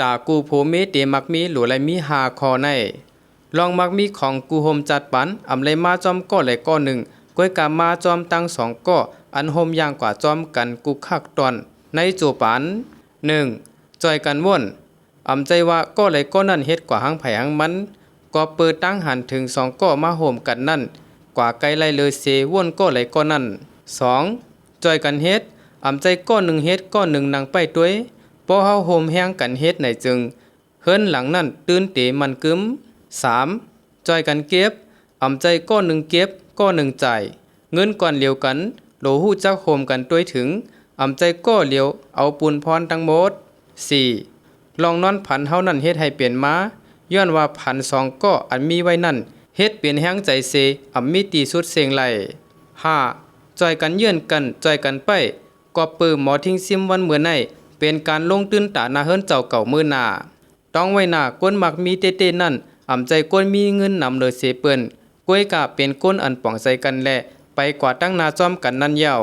ตากูโพเมเตมักมีหลัวไหลมีหาคอในลองมักมีของกูโฮมจัดปันอำเลยมาจอมก้อไหลก้อหนึ่งก้อยกามาจอมตั้งสองก้ออันโฮมอย่างกว่าจอมกันกูคักตอนในโจปัน1จอยกันว่นอำใจว่าก้อไหลก้อนั่นเฮ็ดกว่าหังไผหังมันก็เปิดตั้งหันถึงสองก้อมาโฮมกันนั่นกว่าไกลไล่เลยเสว่นก้อไหลก้อนั่น2จอยกันเฮ็ดอำใจก้อหนึ่งเฮ็ดก้อหนึ่งนางไปด้วยพอเฮาโฮมแฮงกันเฮ็ดไหนจึงเฮิรนหลังนั่นตื่นเตมันกึม3จอยกันเก็บอำใจก้อหนึ่งเก็บก้อหนึ่งจ่ายเงินก่อนเหลียวกันโหลหู้จักโฮมกันด้วยถึงอำใจก้อเหลียวเอาปุนพรทั้งหมด4ลองนอนผันเฮานั่นเฮ็ดให้เปลี่ยนมาย้อนว่าผันสองก้ออันมีไว้นั่นเฮ็ดเปลี่ยนแฮงใจเซอำมีตีสุดเสียงไหล5จอยกันเยื่อนกันจอยกันไปก็ปื้มหมอทิ้งซิมวันเมื่อไหนเป็นการลงตื้นตาหน้าเฮิรนเจ้าเก่ามือหน้าต้องไว้หน้าก้นมักมีเต้ๆนั่นอำใจก้นมีเงินนำเลยเสเปิ้นก้วยกะเป็นก้นอันป่องใส่กันแลไปกว่าตั้งหน้าจอมกันนั่นยาว